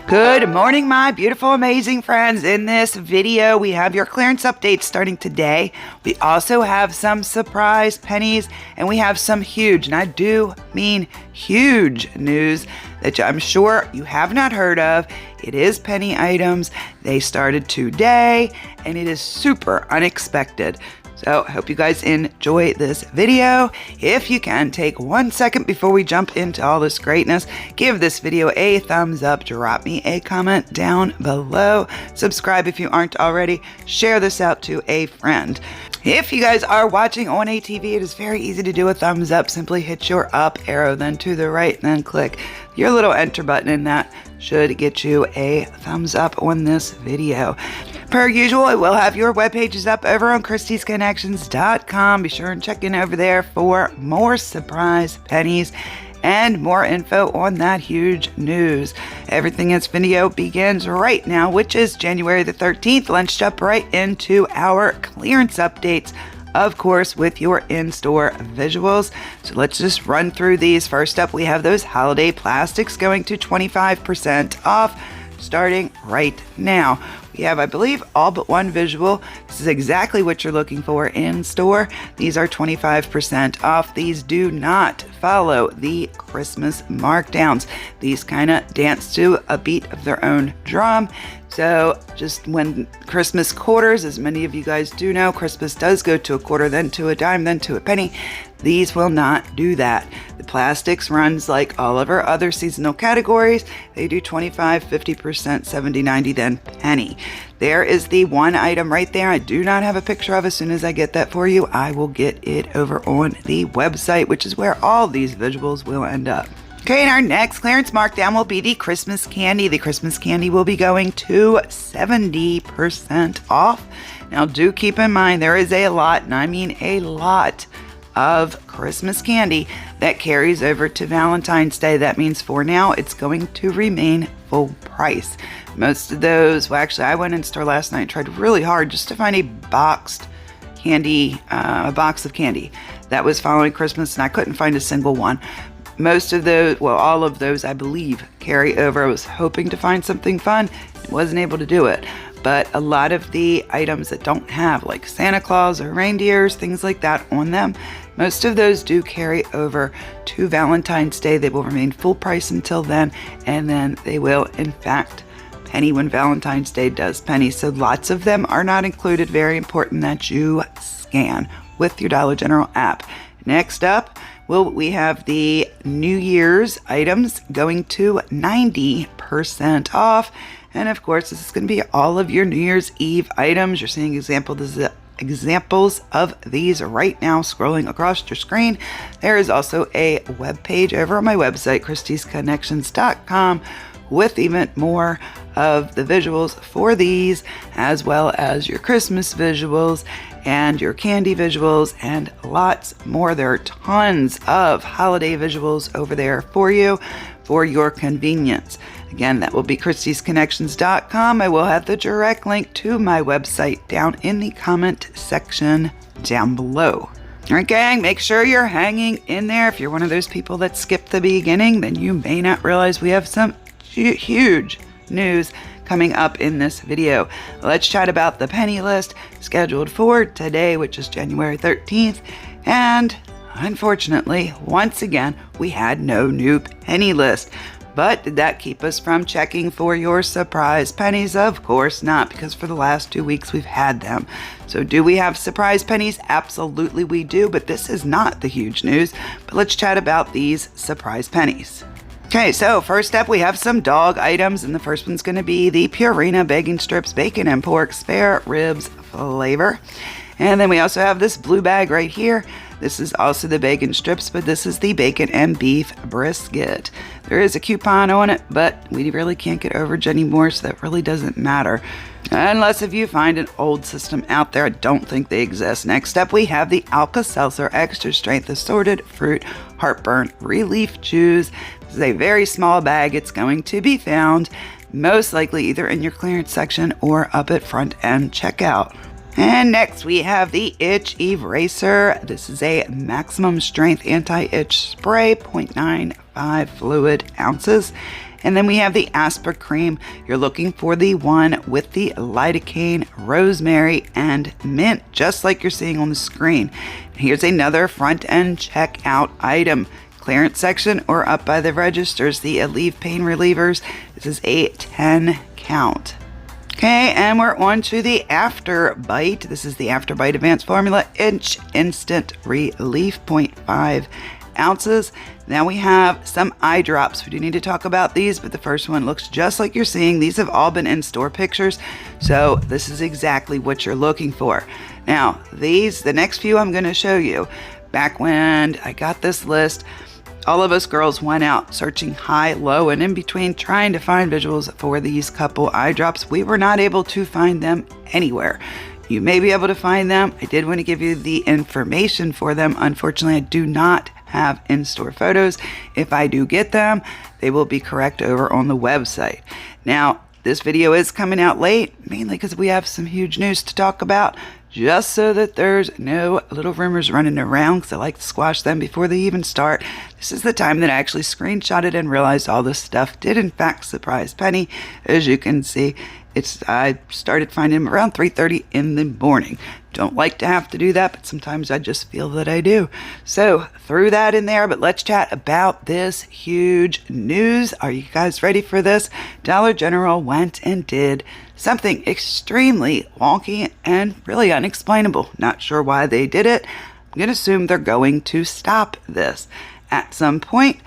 Good morning, my beautiful, amazing friends. In this video, we have your clearance updates starting today. We also have some surprise pennies, and we have some huge, and I do mean huge news that I'm sure you have not heard of. It is penny items. They started today, and it is super unexpected. So I hope you guys enjoy this video. If you can, take 1 second before we jump into all this greatness. Give this video a thumbs up. Drop me a comment down below. Subscribe if you aren't already. Share this out to a friend. If you guys are watching on a TV, it is very easy to do a thumbs up. Simply hit your up arrow, then to the right, and then click your little enter button, and that should get you a thumbs up on this video. Per usual, I will have your web pages up over on kristiesconnections.com. Be sure and check in over there for more surprise pennies and more info on that huge news. Everything in this video begins right now, which is January the 13th. Let's jump right into our clearance updates, of course, with your in-store visuals. So let's just run through these. First up, we have those holiday plastics going to 25% off starting right now. We have, I believe, all but one visual. This is exactly what you're looking for in store. These are 25% off. These do not follow the Christmas markdowns. These kind of dance to a beat of their own drum. So just when Christmas quarters, as many of you guys do know, Christmas does go to a quarter, then to a dime, then to a penny. These will not do that. The plastics runs like all of our other seasonal categories. They do 25, 50%, 70, 90, then penny. There is the one item right there. I do not have a picture of. As soon as I get that for you, I will get it over on the website, which is where all these visuals will end up. Okay, and our next clearance markdown will be the Christmas candy. The Christmas candy will be going to 70% off. Now, do keep in mind there is a lot, and I mean a lot, of Christmas candy that carries over to Valentine's Day. That means for now, it's going to remain full price. Most of those, well, actually, I went in store last night and tried really hard just to find a boxed candy, a box of candy that was following Christmas, and I couldn't find a single one. Most of those, well, all of those, I believe, carry over. I was hoping to find something fun, wasn't able to do it. But a lot of the items that don't have, like Santa Claus or reindeers, things like that on them, most of those do carry over to Valentine's Day. They will remain full price until then, and then they will, in fact, penny when Valentine's Day does penny. So lots of them are not included. Very important that you scan with your Dollar General app. Next up, we have the New Year's items going to 90% off. And of course, this is going to be all of your New Year's Eve items. You're seeing examples of these right now scrolling across your screen. There is also a web page over on my website, kristiesconnections.com, with even more of the visuals for these, as well as your Christmas visuals and your candy visuals and lots more. There are tons of holiday visuals over there for you for your convenience. Again, that will be kristiesconnections.com. I will have the direct link to my website down in the comment section down below. All right, gang, make sure you're hanging in there. If you're one of those people that skipped the beginning, then you may not realize we have some huge news coming up in this video. Let's chat about the penny list scheduled for today, which is January 13th. And unfortunately, once again, we had no new penny list. But did that keep us from checking for your surprise pennies? Of course not, because for the last 2 weeks we've had them. So do we have surprise pennies? Absolutely we do, but this is not the huge news. But let's chat about these surprise pennies. Okay, so first up we have some dog items, and the first one's going to be the Purina Bacon Strips Bacon and Pork Spare Ribs flavor. And then we also have this blue bag right here. This is also the bacon strips, but this is the bacon and beef brisket. There is a coupon on it, but we really can't get overage anymore, so that really doesn't matter. Unless if you find an old system out there, I don't think they exist. Next up, we have the Alka-Seltzer Extra Strength Assorted Fruit Heartburn Relief Chews. This is a very small bag. It's going to be found most likely either in your clearance section or up at front end checkout. And next we have the Itch Eraser. This is a maximum strength anti-itch spray, 0.95 fluid ounces. And then we have the Aspercreme. You're looking for the one with the lidocaine, rosemary, and mint, just like you're seeing on the screen. Here's another front-end checkout item. Clearance section or up by the registers, the Aleve Pain Relievers. This is a 10 count. Okay, and we're on to the After Bite. This is the After Bite Advanced Formula Instant Relief, 0.5 ounces. Now we have some eye drops. We do need to talk about these, but the first one looks just like you're seeing. These have all been in-store pictures, so this is exactly what you're looking for. Now, the next few I'm going to show you. Back when I got this list, all of us girls went out searching high, low, and in between, trying to find visuals for these couple eye drops. We were not able to find them anywhere. You may be able to find them. I did want to give you the information for them. Unfortunately, I do not have in-store photos. If I do get them, they will be correct over on the website. Now, this video is coming out late, mainly because we have some huge news to talk about, just so that there's no little rumors running around, because I like to squash them before they even start. This is the time that I actually screenshotted and realized all this stuff did in fact surprise Penny. As you can see, I started finding them around 3:30 in the morning. Don't like to have to do that, but sometimes I just feel that I do. So threw that in there, but let's chat about this huge news. Are you guys ready for this? Dollar General went and did something extremely wonky and really unexplainable. Not sure why they did it. I'm going to assume they're going to stop this at some point.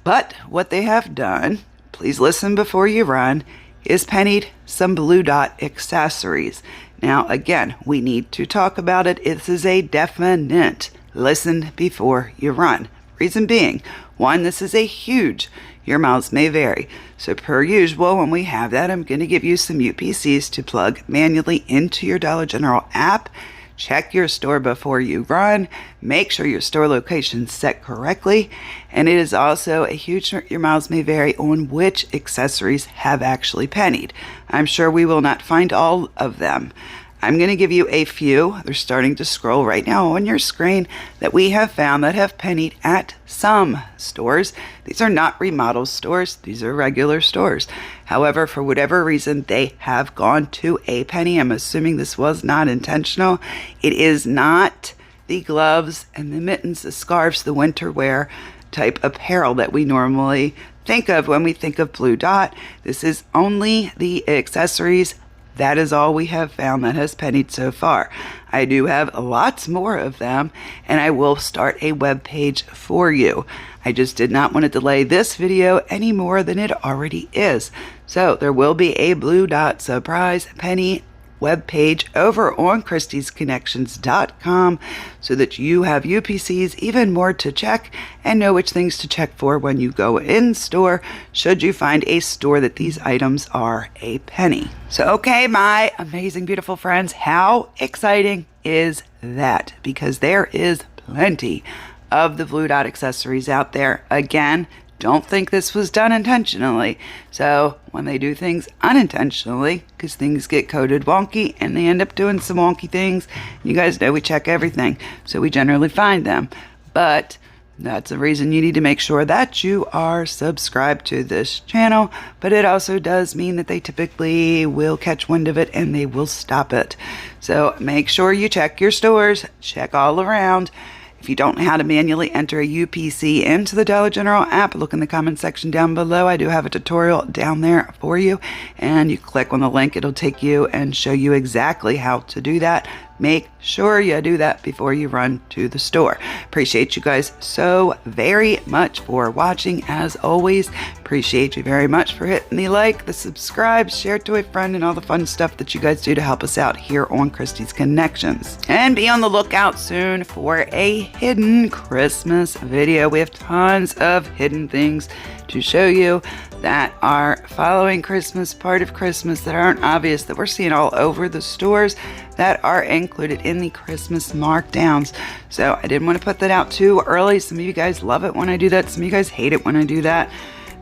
But what they have done, please listen before you run, is pennied some blue dot accessories. Now, again, we need to talk about it. This is a definite listen before you run. Reason being, one, this is a huge, your miles may vary. So per usual, when we have that, I'm going to give you some UPCs to plug manually into your Dollar General app. Check your store before you run. Make sure your store location's set correctly. And it is also a huge, your miles may vary on which accessories have actually pennied. I'm sure we will not find all of them. I'm going to give you a few. They're starting to scroll right now on your screen that we have found that have pennied at some stores. These are not remodel stores. These are regular stores. However, for whatever reason, they have gone to a penny. I'm assuming this was not intentional. It is not the gloves and the mittens, the scarves, the winter wear type apparel that we normally think of when we think of Blue Dot. This is only the accessories. That is all we have found that has pennied so far. I do have lots more of them, and I will start a web page for you. I just did not want to delay this video any more than it already is. So there will be a Blue Dot surprise penny web page over on kristiesconnections.com so that you have UPCs even more to check and know which things to check for when you go in store, should you find a store that these items are a penny. So okay, my amazing beautiful friends, how exciting is that? Because there is plenty of the Blue Dot accessories out there. Again, don't think this was done intentionally. So when they do things unintentionally, because things get coded wonky and they end up doing some wonky things, you guys know we check everything, so we generally find them. But that's a reason you need to make sure that you are subscribed to this channel. But it also does mean that they typically will catch wind of it and they will stop it. So make sure you check your stores, check all around. If you don't know how to manually enter a UPC into the Dollar General app, look in the comment section down below. I do have a tutorial down there for you, and you click on the link, it'll take you and show you exactly how to do that. Make sure you do that before you run to the store. Appreciate you guys so very much for watching. As always, appreciate you very much for hitting the like, the subscribe, share to a friend, and all the fun stuff that you guys do to help us out here on Kristie's Connections. And be on the lookout soon for a hidden Christmas video. We have tons of hidden things to show you that are following Christmas, part of Christmas, that aren't obvious, that we're seeing all over the stores, that are included in the Christmas markdowns. So I didn't want to put that out too early. Some of you guys love it when I do that. Some of you guys hate it when I do that.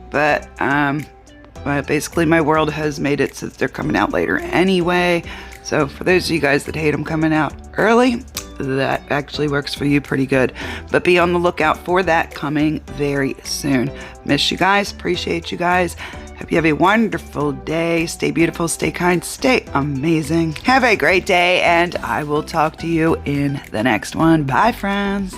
But basically my world has made it so that they're coming out later anyway. So for those of you guys that hate them coming out early, that actually works for you pretty good. But be on the lookout for that coming very soon. Miss you guys. Appreciate you guys. Hope you have a wonderful day. Stay beautiful, stay kind, stay amazing. Have a great day, and I will talk to you in the next one. Bye, friends.